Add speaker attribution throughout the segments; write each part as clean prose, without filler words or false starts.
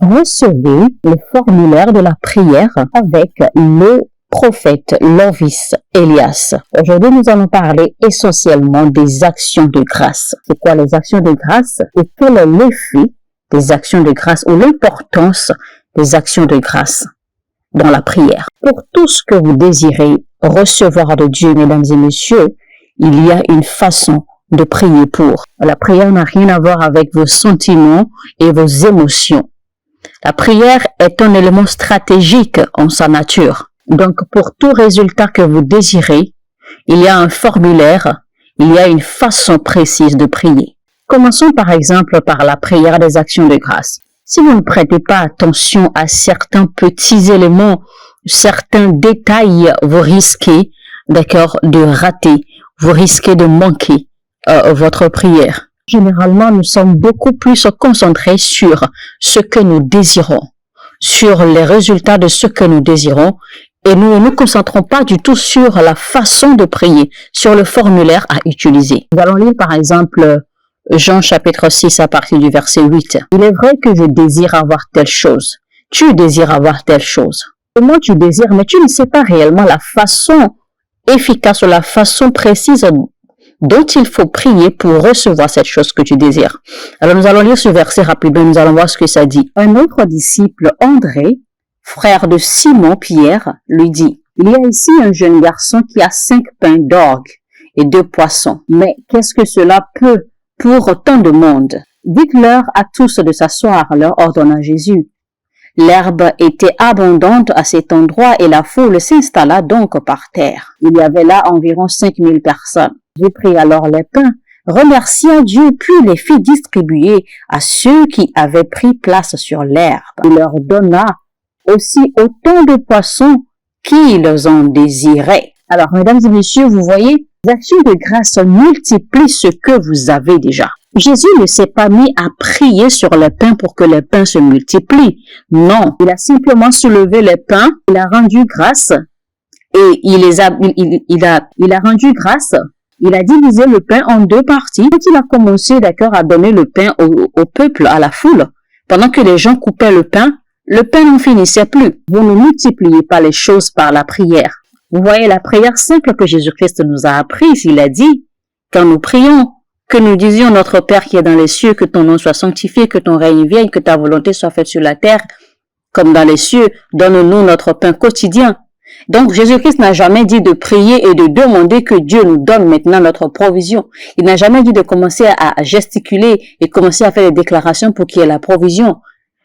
Speaker 1: recevez le formulaire de la prière avec le prophète Lovis Elias. Aujourd'hui, nous allons parler essentiellement des actions de grâce. C'est quoi les actions de grâce et quel est l'effet des actions de grâce ou l'importance des actions de grâce dans la prière? Pour tout ce que vous désirez recevoir de Dieu, mesdames et messieurs, il y a une façon de prier pour. La prière n'a rien à voir avec vos sentiments et vos émotions. La prière est un élément stratégique en sa nature. Donc, pour tout résultat que vous désirez, il y a un formulaire, il y a une façon précise de prier. Commençons par exemple par la prière des actions de grâce. Si vous ne prêtez pas attention à certains petits éléments, certains détails, vous risquez, de rater, vous risquez de manquer votre prière. Généralement, nous sommes beaucoup plus concentrés sur ce que nous désirons, sur les résultats de ce que nous désirons, et nous ne nous concentrons pas du tout sur la façon de prier, sur le formulaire à utiliser. Nous allons lire par exemple Jean chapitre 6 à partir du verset 8. Il est vrai que je désire avoir telle chose. Tu désires avoir telle chose. Comment tu désires, mais tu ne sais pas réellement la façon efficace ou la façon précise dont il faut prier pour recevoir cette chose que tu désires. Alors nous allons lire ce verset rapidement, nous allons voir ce que ça dit. Un autre disciple, André, frère de Simon Pierre, lui dit, il y a ici un jeune garçon qui a 5 pains d'orgue et 2 poissons. Mais qu'est-ce que cela peut pour tant de monde? Dites-leur à tous de s'asseoir, leur ordonna Jésus. L'herbe était abondante à cet endroit et la foule s'installa donc par terre. Il y avait là environ 5000 personnes. J'ai pris alors les pains, remercia Dieu, puis les fit distribuer à ceux qui avaient pris place sur l'herbe. Il leur donna aussi autant de poissons qu'ils en désiraient. Alors, mesdames et messieurs, vous voyez, les actions de grâce multiplient ce que vous avez déjà. Jésus ne s'est pas mis à prier sur les pains pour que les pains se multiplient. Non, il a simplement soulevé les pains, il a rendu grâce et il a rendu grâce. Il a divisé le pain en 2 parties. Quand il a commencé, à donner le pain au peuple, à la foule, pendant que les gens coupaient le pain n'en finissait plus. Vous ne multipliez pas les choses par la prière. Vous voyez la prière simple que Jésus-Christ nous a apprise. Il a dit, quand nous prions, que nous disions notre Père qui est dans les cieux, que ton nom soit sanctifié, que ton règne vienne, que ta volonté soit faite sur la terre, comme dans les cieux, donne-nous notre pain quotidien. Donc, Jésus-Christ n'a jamais dit de prier et de demander que Dieu nous donne maintenant notre provision. Il n'a jamais dit de commencer à gesticuler et commencer à faire des déclarations pour qu'il y ait la provision.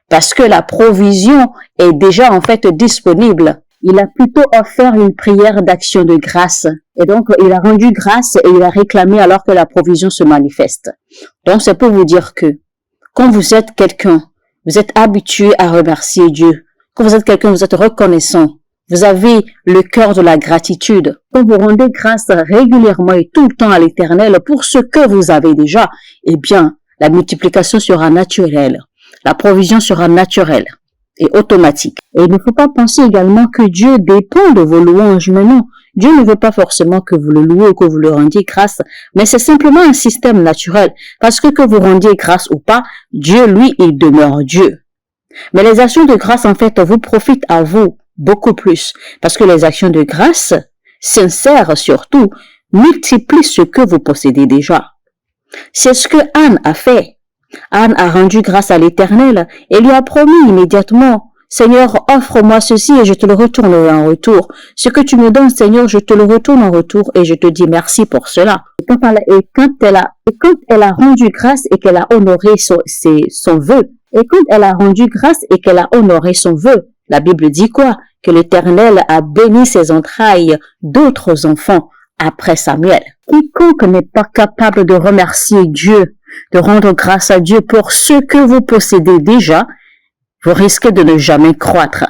Speaker 1: Parce que la provision est déjà en fait disponible. Il a plutôt offert une prière d'action de grâce. Et donc, il a rendu grâce et il a réclamé alors que la provision se manifeste. Donc, c'est pour vous dire que quand vous êtes quelqu'un, vous êtes habitué à remercier Dieu. Quand vous êtes quelqu'un, vous êtes reconnaissant. Vous avez le cœur de la gratitude. Quand vous rendez grâce régulièrement et tout le temps à l'Éternel pour ce que vous avez déjà, eh bien, la multiplication sera naturelle. La provision sera naturelle et automatique. Et il ne faut pas penser également que Dieu dépend de vos louanges. Mais non, Dieu ne veut pas forcément que vous le louez ou que vous le rendiez grâce, mais c'est simplement un système naturel. Parce que vous rendiez grâce ou pas, Dieu, lui, il demeure Dieu. Mais les actions de grâce, en fait, vous profitent à vous beaucoup plus. Parce que les actions de grâce, sincères surtout, multiplient ce que vous possédez déjà. C'est ce que Anne a fait. Anne a rendu grâce à l'Éternel et lui a promis immédiatement, Seigneur, offre-moi ceci et je te le retournerai en retour. Ce que tu me donnes, Seigneur, je te le retourne en retour et je te dis merci pour cela. Et quand elle a rendu grâce et qu'elle a honoré son vœu, la Bible dit quoi? Que l'Éternel a béni ses entrailles d'autres enfants après Samuel. Quiconque n'est pas capable de remercier Dieu, de rendre grâce à Dieu pour ce que vous possédez déjà, vous risquez de ne jamais croître.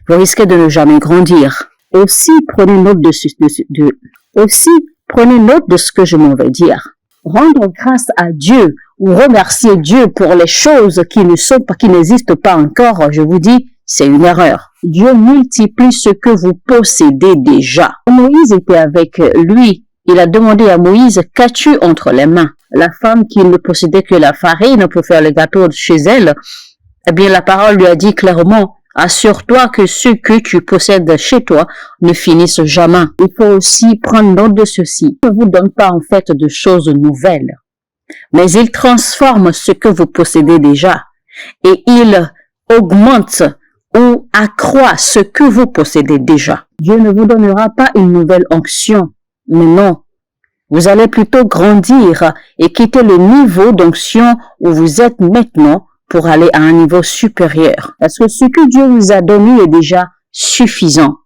Speaker 1: Vous risquez de ne jamais grandir. Aussi, prenez note de ce que je m'en vais dire. Rendre grâce à Dieu ou remercier Dieu pour les choses qui n'existent pas encore, je vous dis, c'est une erreur. Dieu multiplie ce que vous possédez déjà. Moïse était avec lui. Il a demandé à Moïse, qu'as-tu entre les mains? La femme qui ne possédait que la farine pour faire le gâteau chez elle, Eh bien, la parole lui a dit clairement, assure-toi que ce que tu possèdes chez toi ne finisse jamais. Il faut aussi prendre note de ceci. Il ne vous donne pas en fait de choses nouvelles, mais il transforme ce que vous possédez déjà et il augmente ou accroît ce que vous possédez déjà. Dieu ne vous donnera pas une nouvelle onction, mais non. Vous allez plutôt grandir et quitter le niveau d'onction où vous êtes maintenant pour aller à un niveau supérieur. Parce que ce que Dieu vous a donné est déjà suffisant.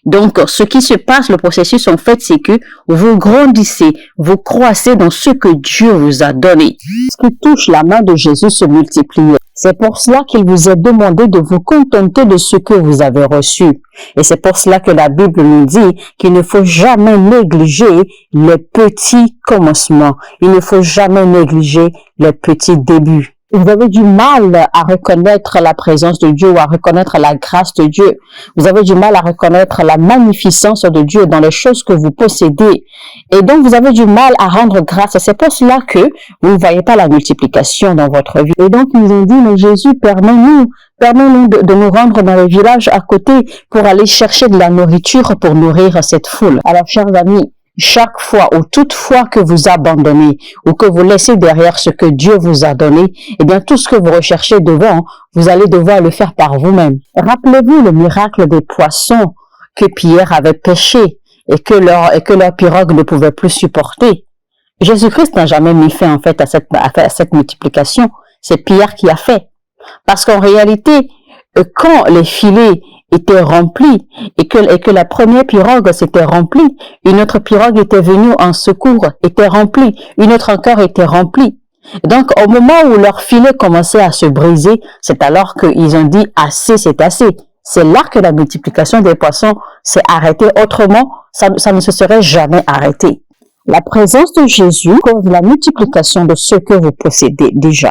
Speaker 1: Donc, ce qui se passe, le processus, en fait, c'est que vous grandissez, vous croissez dans ce que Dieu vous a donné. Ce qui touche la main de Jésus se multiplie. C'est pour cela qu'il vous est demandé de vous contenter de ce que vous avez reçu. Et c'est pour cela que la Bible nous dit qu'il ne faut jamais négliger les petits commencements. Il ne faut jamais négliger les petits débuts. Vous avez du mal à reconnaître la présence de Dieu ou à reconnaître la grâce de Dieu. Vous avez du mal à reconnaître la magnificence de Dieu dans les choses que vous possédez. Et donc, vous avez du mal à rendre grâce. C'est pour cela que vous ne voyez pas la multiplication dans votre vie. Et donc, ils nous ont dit, mais Jésus, permets-nous de nous rendre dans les villages à côté pour aller chercher de la nourriture pour nourrir cette foule. Alors, chers amis, chaque fois ou toutefois que vous abandonnez ou que vous laissez derrière ce que Dieu vous a donné, eh bien tout ce que vous recherchez devant, vous allez devoir le faire par vous-même. Rappelez-vous le miracle des poissons que Pierre avait pêché et que leur pirogue ne pouvait plus supporter. Jésus-Christ n'a jamais mis fin en fait à cette multiplication. C'est Pierre qui a fait. Parce qu'en réalité, quand les filets étaient remplis et que la première pirogue s'était remplie, une autre pirogue était venue en secours, était remplie, une autre encore était remplie. Donc, au moment où leur filet commençait à se briser, c'est alors qu'ils ont dit assez, c'est assez. C'est là que la multiplication des poissons s'est arrêtée. Autrement, ça ne se serait jamais arrêté. La présence de Jésus cause la multiplication de ce que vous possédez déjà.